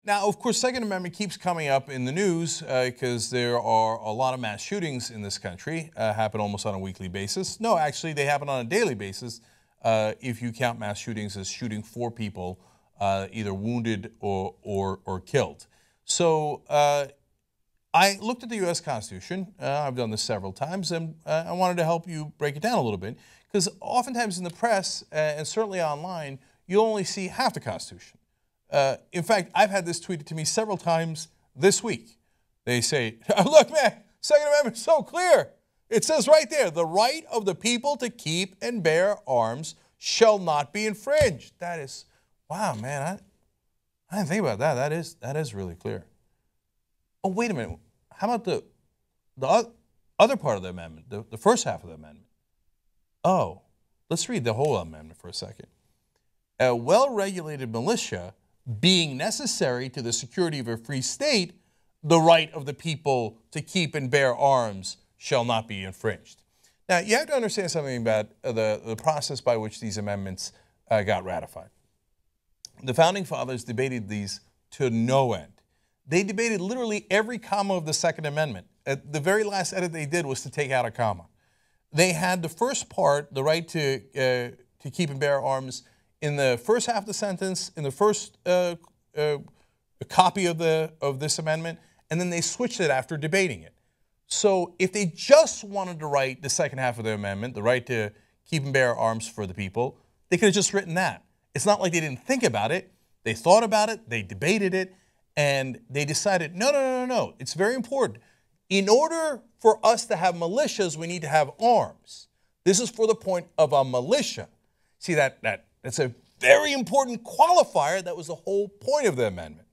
Now, of course, Second Amendment keeps coming up in the news because there are a lot of mass shootings in this country, happen almost on a weekly basis. No, actually, they happen on a daily basis if you count mass shootings as shooting 4 people, either wounded or killed. So I looked at the U.S. Constitution. I've done this several times, and I wanted to help you break it down a little bit because oftentimes in the press and certainly online, you'll only see half the Constitution. In fact, I've had this tweeted to me several times this week. They say, look, man, Second Amendment is so clear. It says right there, the right of the people to keep and bear arms shall not be infringed. That is, wow, man, I didn't think about that. That is really clear. Oh, wait a minute. How about the other part of the amendment, the first half of the amendment? Oh, let's read the whole amendment for a second. A well-regulated militia being necessary to the security of a free state, the right of the people to keep and bear arms shall not be infringed. Now, you have to understand something about the process by which these amendments got ratified. The Founding Fathers debated these to no end. They debated literally every comma of the Second Amendment. The very last edit they did was to take out a comma. They had the first part, the right to keep and bear arms, in the first half of the sentence, in the first copy of this amendment, and then they switched it after debating it. So if they just wanted to write the second half of the amendment, the right to keep and bear arms for the people, they could have just written that. It's not like they didn't think about it. They thought about it, they debated it, and they decided, no, it's very important. In order for us to have militias, we need to have arms. This is for the point of a militia. See, that's a very important qualifier. That was the whole point of the amendment.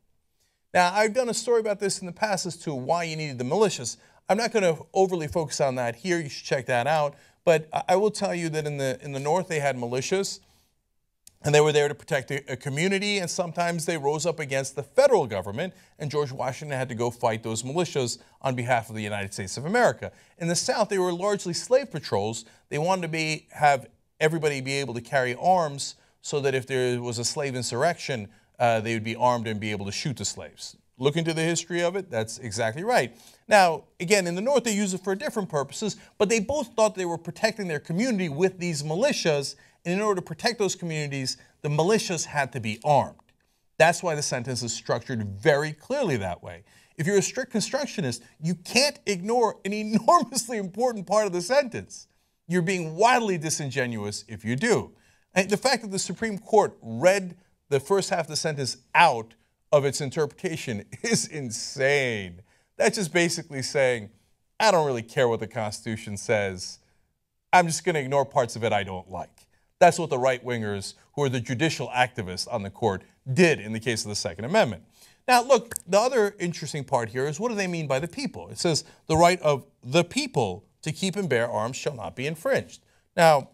Now, I've done a story about this in the past as to why you needed the militias. I'm not going to overly focus on that here. You should check that out. But I will tell you that in the North, they had militias, and they were there to protect a community, and sometimes they rose up against the federal government, and George Washington had to go fight those militias on behalf of the United States of America. In the South, they were largely slave patrols. They wanted to have everybody be able to carry arms so that if there was a slave insurrection, they would be armed and be able to shoot the slaves. Look into the history of it, that's exactly right. Now, again, in the North, they use it for different purposes, but they both thought they were protecting their community with these militias, and in order to protect those communities, the militias had to be armed. That's why the sentence is structured very clearly that way. If you're a strict constructionist, you can't ignore an enormously important part of the sentence. You're being wildly disingenuous if you do. And the fact that the Supreme Court read the first half of the sentence out of its interpretation is insane. That's just basically saying, I don't really care what the Constitution says. I'm just going to ignore parts of it I don't like. That's what the right-wingers, who are the judicial activists on the court, did in the case of the Second Amendment. Now, look, the other interesting part here is what do they mean by the people? It says the right of the people to keep and bear arms shall not be infringed. Now,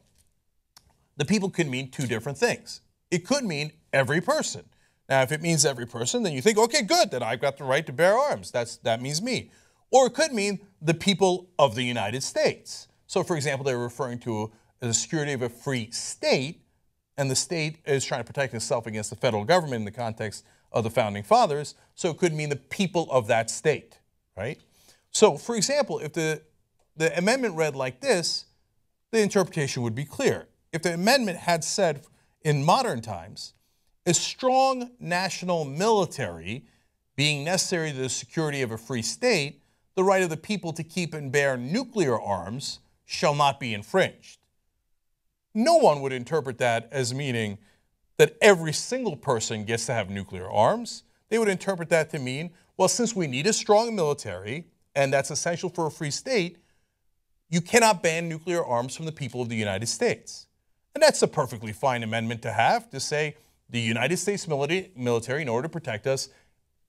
the people could mean two different things. It could mean every person. Now, if it means every person, then you think, okay, good, then I've got the right to bear arms. That means me. Or it could mean the people of the United States. So, for example, they're referring to the security of a free state, and the state is trying to protect itself against the federal government in the context of the Founding Fathers, so it could mean the people of that state, right? So, for example, if the amendment read like this, the interpretation would be clear. If the amendment had said, in modern times, a strong national military being necessary to the security of a free state, the right of the people to keep and bear nuclear arms shall not be infringed. No one would interpret that as meaning that every single person gets to have nuclear arms. They would interpret that to mean, well, since we need a strong military, and that's essential for a free state, you cannot ban nuclear arms from the people of the United States. And that's a perfectly fine amendment to have, to say the United States military, in order to protect us,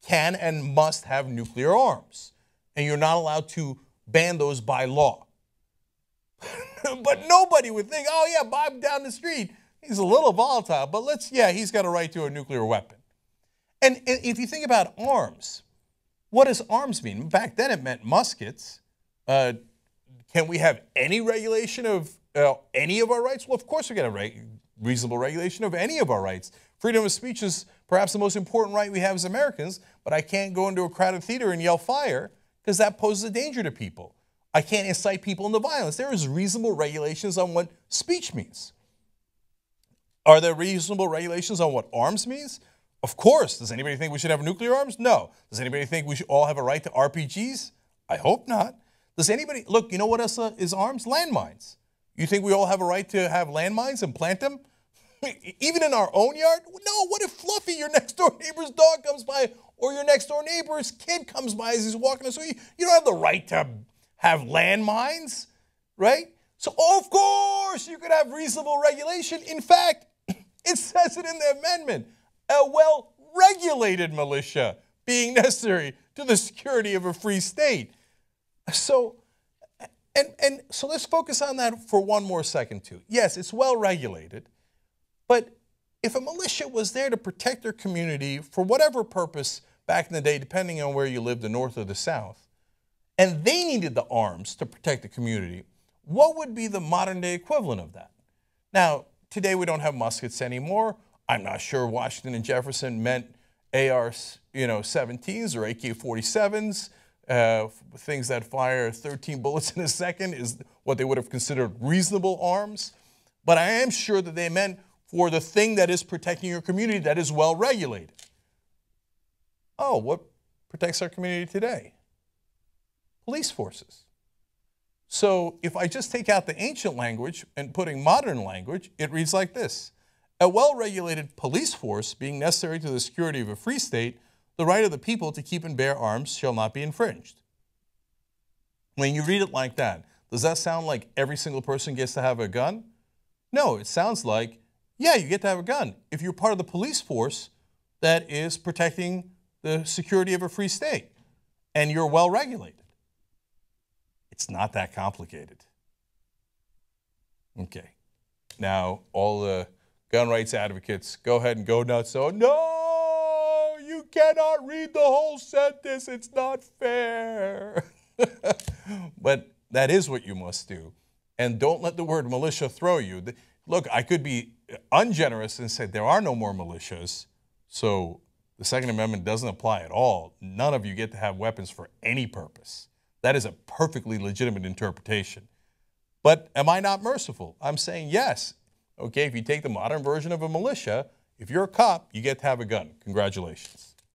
can and must have nuclear arms. And you're not allowed to ban those by law. But nobody would think, oh yeah, Bob down the street, he's a little volatile, but he's got a right to a nuclear weapon. And if you think about arms, what does arms mean? Back then it meant muskets. Can we have any regulation of any of our rights? Well, of course we get a reasonable regulation of any of our rights. Freedom of speech is perhaps the most important right we have as Americans, but I can't go into a crowded theater and yell fire because that poses a danger to people. I can't incite people into violence. There is reasonable regulations on what speech means. Are there reasonable regulations on what arms means? Of course. Does anybody think we should have nuclear arms? No. Does anybody think we should all have a right to RPGs? I hope not. Does anybody, look, you know what else is arms? Landmines. You think we all have a right to have landmines and plant them? Even in our own yard? No, what if Fluffy, your next door neighbor's dog, comes by, or your next door neighbor's kid comes by as he's walking the street? You don't have the right to have landmines, right? So of course you could have reasonable regulation. In fact, it says it in the amendment, a well-regulated militia being necessary to the security of a free state. So, so let's focus on that for one more second too. Yes, it's well-regulated, but if a militia was there to protect their community for whatever purpose back in the day, depending on where you lived, the North or the South, and they needed the arms to protect the community, what would be the modern day equivalent of that? Now, today we don't have muskets anymore. I'm not sure Washington and Jefferson meant AR-17s or AK-47s. Things that fire 13 bullets in a second is what they would have considered reasonable arms. But I am sure that they meant for the thing that is protecting your community that is well regulated. Oh, what protects our community today? Police forces. So if I just take out the ancient language and putting modern language, it reads like this. A well-regulated police force being necessary to the security of a free state, the right of the people to keep and bear arms shall not be infringed. When you read it like that, does that sound like every single person gets to have a gun? No, it sounds like, yeah, you get to have a gun if you're part of the police force that is protecting the security of a free state and you're well-regulated. It's not that complicated. Okay. Now, all the gun rights advocates, go ahead and go nuts. So, no, you cannot read the whole sentence. It's not fair. But that is what you must do. And don't let the word militia throw you. Look, I could be ungenerous and say there are no more militias, so the Second Amendment doesn't apply at all. None of you get to have weapons for any purpose. That is a perfectly legitimate interpretation. But am I not merciful? I'm saying yes. Okay, if you take the modern version of a militia, if you're a cop, you get to have a gun. Congratulations.